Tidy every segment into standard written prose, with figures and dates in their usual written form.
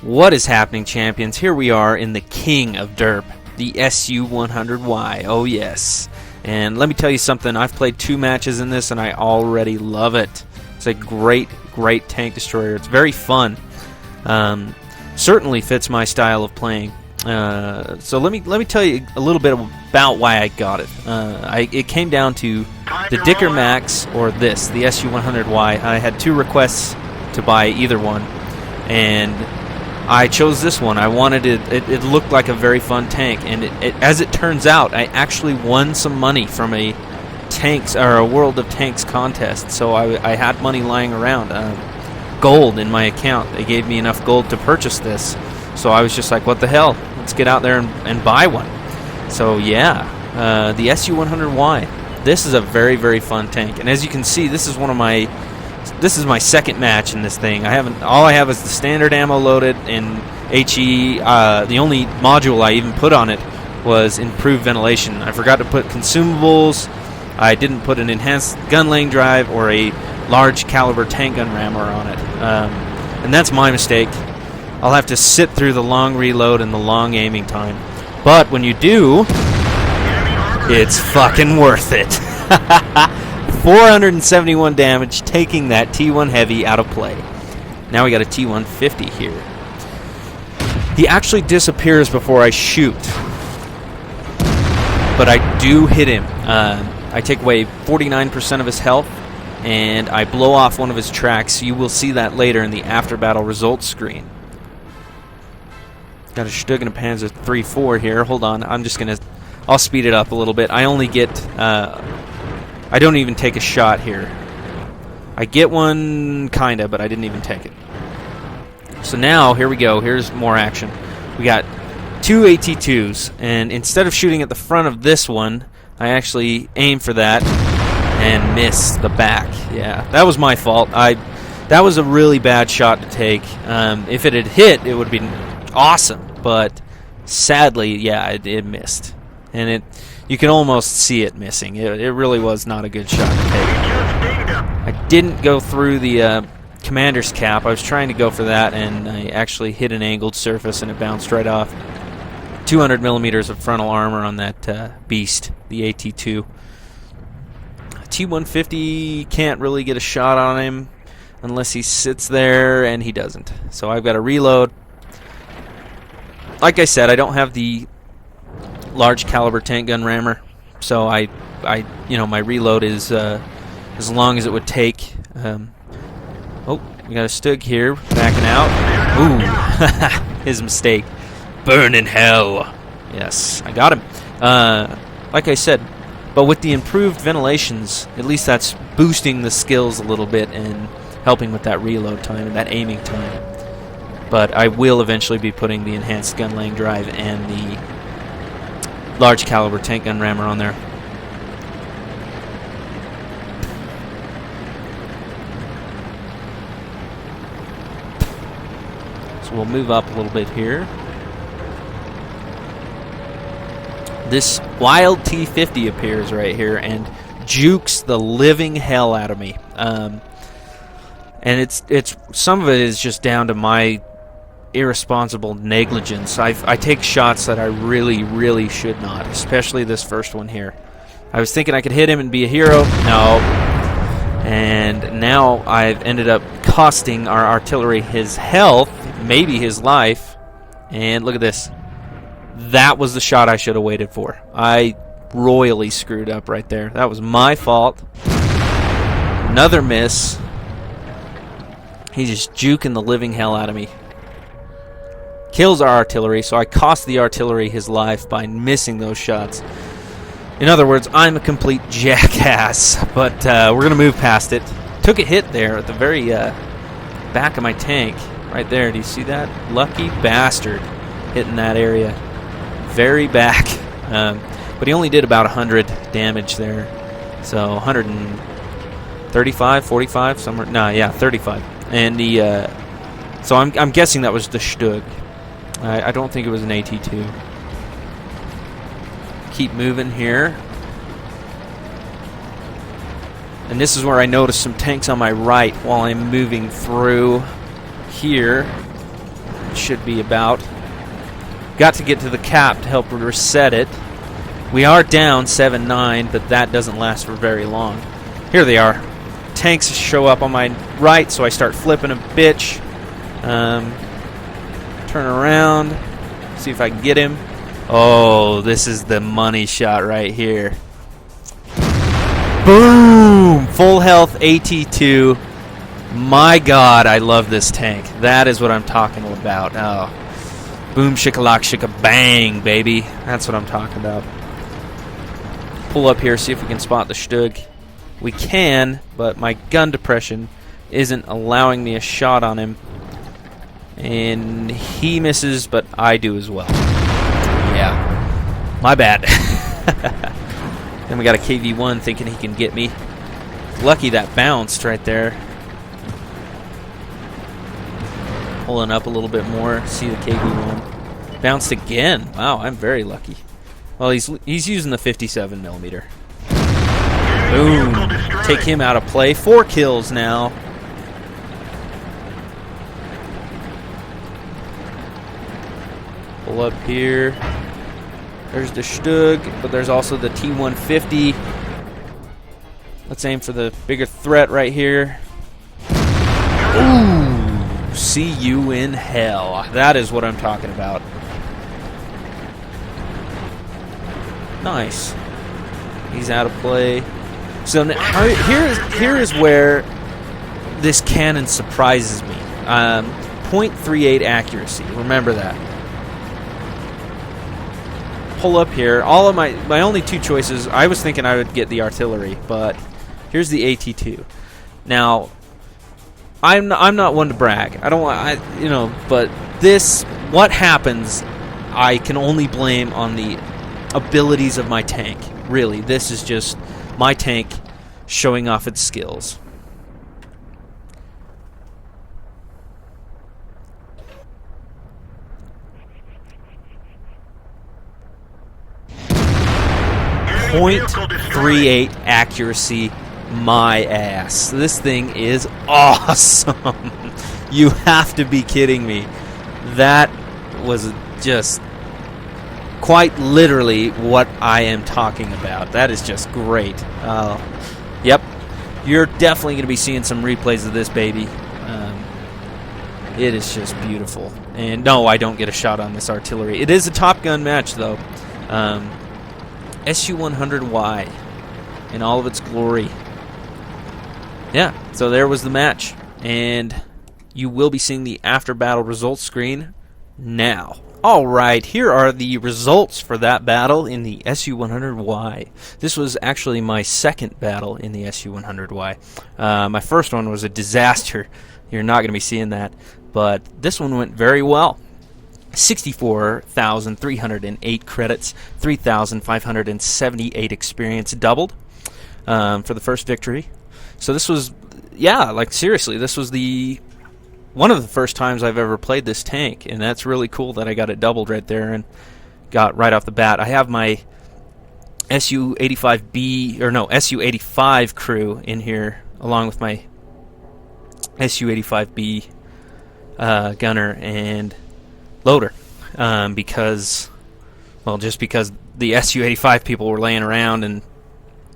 What is happening, champions? Here we are in the king of Derp, the SU-100Y. Oh yes. And let me tell you something, I've played 2 matches in this and I already love it. It's a great tank destroyer. It's very fun. Certainly fits my style of playing. So let me tell you a little bit about why I got it. It came down to the Dicker Max or this, the SU-100Y. I had 2 requests to buy either one, and I chose this one. I wanted it. It looked like a very fun tank, and as it turns out, I actually won some money from a World of Tanks contest. So I had money lying around, gold in my account. They gave me enough gold to purchase this. So I was just like, what the hell? Let's get out there and buy one. So yeah, the SU-100Y. This is a very fun tank, and as you can see, this is my second match in this thing. All I have is the standard ammo loaded in HE. The only module I even put on it was improved ventilation. I forgot to put consumables. I didn't put an enhanced gun laying drive or a large caliber tank gun rammer on it, and that's my mistake. I'll have to sit through the long reload and the long aiming time, but when you do, it's fucking worth it. 471 damage, taking that T1 Heavy out of play. Now we got a T150 here. He actually disappears before I shoot, but I do hit him. I take away 49% of his health, and I blow off one of his tracks. You will see that later in the after-battle results screen. Got a Stug and a Panzer 3-4 here. Hold on, I'll speed it up a little bit. I only get, I don't even take a shot here. I get one, kinda, but I didn't even take it. So now, here we go. Here's more action. We got 2 AT2s, and instead of shooting at the front of this one, I actually aim for that and miss the back. Yeah, that was my fault. That was a really bad shot to take. If it had hit, it would have been awesome, but sadly, yeah, it missed. And you can almost see it missing. It really was not a good shot to take. I didn't go through the commander's cap. I was trying to go for that, and I actually hit an angled surface, and it bounced right off. 200 millimeters of frontal armor on that beast, the AT2. T150 can't really get a shot on him unless he sits there, and he doesn't. So I've got to reload. Like I said, I don't have the large caliber tank gun rammer, so my reload is as long as it would take. Oh, we got a Stug here, backing out. Ooh, his mistake. Burn in hell. Yes, I got him. Like I said, but with the improved ventilations, at least that's boosting the skills a little bit and helping with that reload time and that aiming time. But I will eventually be putting the enhanced gun laying drive and the large caliber tank gun rammer on there. So we'll move up a little bit here. This wild T50 appears right here and jukes the living hell out of me. And it's some of it is just down to my irresponsible negligence. I take shots that I really should not, especially this first one here. I was thinking I could hit him and be a hero. No. And now I've ended up costing our artillery his health, maybe his life. And look at this. That was the shot I should have waited for. I royally screwed up right there. That was my fault. Another miss. He's just juking the living hell out of me. Kills our artillery, so I cost the artillery his life by missing those shots. In other words, I'm a complete jackass, but we're going to move past it. Took a hit there at the very back of my tank. Right there, do you see that? Lucky bastard hitting that area. Very back. But he only did about 100 damage there. So 135, 45, somewhere. Nah, yeah, 35. And the so I'm guessing that was the Stug. I don't think it was an AT2. Keep moving here. And this is where I noticed some tanks on my right while I'm moving through here. should be about. Got to get to the cap to help reset it. We are down 7-9, but that doesn't last for very long. Here they are. Tanks show up on my right, so I start flipping a bitch. Turn around, see if I can get him. Oh, this is the money shot right here. Boom! Full health AT2. My God, I love this tank. That is what I'm talking about. Oh. Boom, shikalak, shika, bang, baby. That's what I'm talking about. Pull up here, see if we can spot the Stug. We can, but my gun depression isn't allowing me a shot on him. And he misses, but I do as well. Yeah. My bad. Then we got a KV-1 thinking he can get me. Lucky that bounced right there. Pulling up a little bit more. See the KV-1. Bounced again. Wow, I'm very lucky. Well, he's using the 57mm. Boom. Take him out of play. 4 kills now. Pull up here. There's the Stug, but there's also the T-150. Let's aim for the bigger threat right here. Ooh, see you in hell. That is what I'm talking about. Nice. He's out of play. So now, here is where this cannon surprises me. 0.38 accuracy. Remember that. Pull up here. All of my only 2 choices. I was thinking I would get the artillery, but here's the AT2. Now, I'm not one to brag. I don't want but this, what happens, I can only blame on the abilities of my tank. Really, this is just my tank showing off its skills. .38 accuracy, my ass. This thing is awesome. You have to be kidding me. That was just quite literally what I am talking about. That is just great. Yep, you're definitely going to be seeing some replays of this baby. It is just beautiful. And no, I don't get a shot on this artillery. It is a Top Gun match, though. SU-100Y in all of its glory. Yeah, so there was the match. And you will be seeing the after-battle results screen now. Alright, here are the results for that battle in the SU-100Y. This was actually my second battle in the SU-100Y. My first one was a disaster. You're not going to be seeing that. But this one went very well. 64,308 credits, 3,578 experience, doubled for the first victory. So this was, yeah, like seriously, this was one of the first times I've ever played this tank, and that's really cool that I got it doubled right there and got right off the bat. I have my SU-85 crew in here along with my SU-85B gunner and loader, because the SU-85 people were laying around, and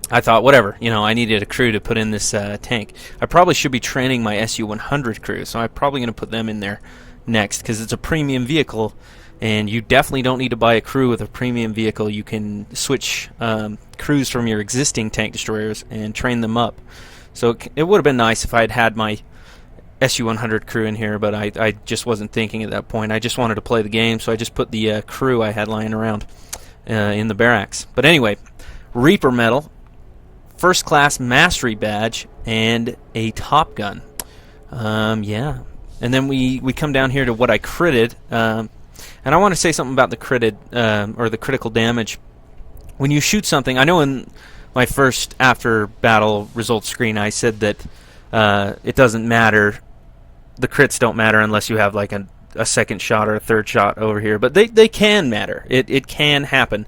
I thought, whatever, I needed a crew to put in this tank. I probably should be training my SU-100 crew, so I'm probably going to put them in there next, because it's a premium vehicle, and you definitely don't need to buy a crew with a premium vehicle. You can switch crews from your existing tank destroyers and train them up. So it would have been nice if I had had my SU-100 crew in here, but I just wasn't thinking at that point. I just wanted to play the game, so I just put the crew I had lying around in the barracks. But anyway, Reaper Medal, First Class Mastery Badge, and a Top Gun. Yeah. And then we come down here to what I critted, and I want to say something about the critted, or the critical damage. When you shoot something, I know in my first after-battle results screen I said that it doesn't matter. The crits don't matter unless you have like a second shot or a third shot over here, but they can matter. It can happen.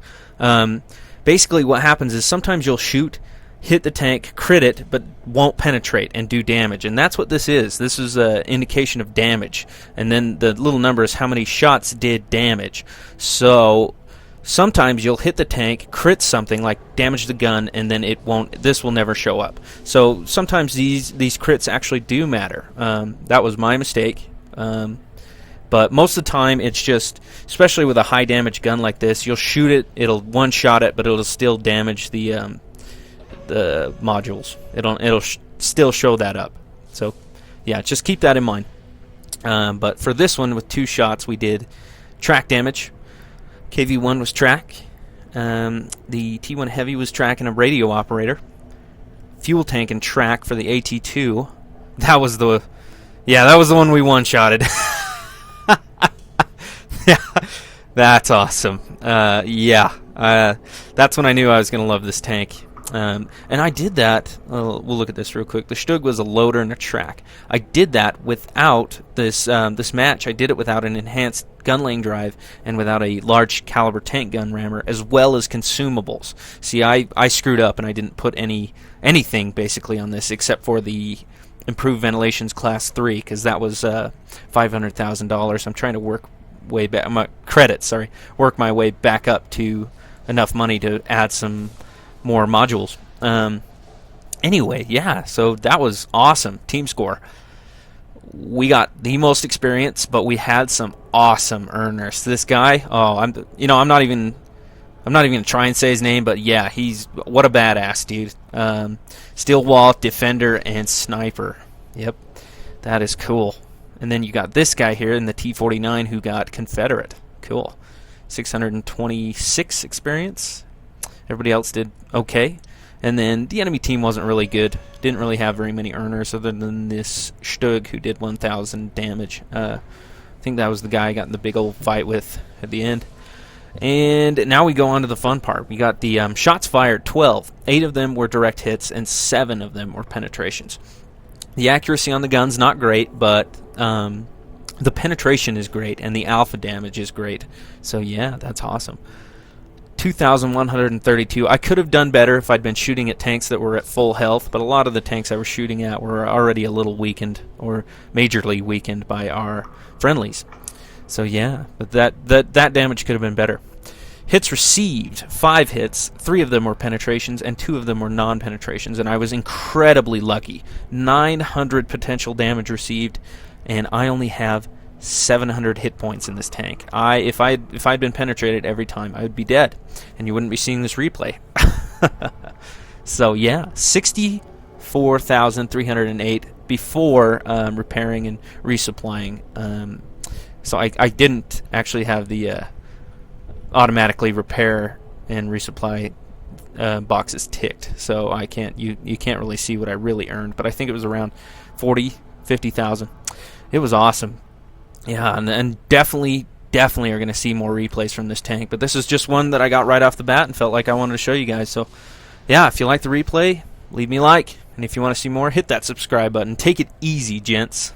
Basically what happens is sometimes you'll shoot hit the tank, crit it, but won't penetrate and do damage. And that's what this is. This is an indication of damage. And then the little number is how many shots did damage. So sometimes you'll hit the tank, crit something like damage the gun, and then it won't. This will never show up. So sometimes these crits actually do matter. That was my mistake. But most of the time, it's just, especially with a high damage gun like this, you'll shoot it, it'll one-shot it, but it'll still damage the modules. It'll still show that up. So yeah, just keep that in mind. But for this one with 2 shots, we did track damage. KV-1 was track. The T1 Heavy was track and a radio operator. Fuel tank and track for the AT-2. That was the one we one-shotted. Yeah, that's awesome. That's when I knew I was going to love this tank. And I did that. We'll look at this real quick. The Stug was a loader and a track. I did that without this match. I did it without an enhanced gun lane drive and without a large caliber tank gun rammer, as well as consumables. See, I screwed up and I didn't put anything basically on this except for the improved ventilations class 3, because that was $500,000. I'm trying to work my way back up to enough money to add some more modules. Anyway, yeah, so that was awesome. Team score. We got the most experience, but we had some awesome earners. This guy, I'm not even gonna try and say his name, but yeah, what a badass dude. Steel wall, defender, and sniper. Yep, that is cool. And then you got this guy here in the T-49 who got Confederate. Cool. 626 experience. Everybody else did okay. And then the enemy team wasn't really good. Didn't really have very many earners other than this Stug who did 1,000 damage. I think that was the guy I got in the big old fight with at the end. And now we go on to the fun part. We got the shots fired, 12. 8 of them were direct hits and 7 of them were penetrations. The accuracy on the gun's not great, but the penetration is great and the alpha damage is great. So yeah, that's awesome. 2,132. I could have done better if I'd been shooting at tanks that were at full health, but a lot of the tanks I was shooting at were already a little weakened or majorly weakened by our friendlies. So yeah, but that damage could have been better. Hits received, 5 hits, 3 of them were penetrations and 2 of them were non-penetrations, and I was incredibly lucky. 900 potential damage received, and I only have 700 hit points in this tank. If I'd been penetrated every time, I would be dead, and you wouldn't be seeing this replay. So yeah, 64,308 before repairing and resupplying. So I didn't actually have the automatically repair and resupply boxes ticked, so I can't. You can't really see what I really earned, but I think it was around 50,000. It was awesome. Yeah, and definitely are going to see more replays from this tank, but this is just one that I got right off the bat and felt like I wanted to show you guys. So yeah, if you like the replay, leave me a like, and if you want to see more, hit that subscribe button. Take it easy, gents.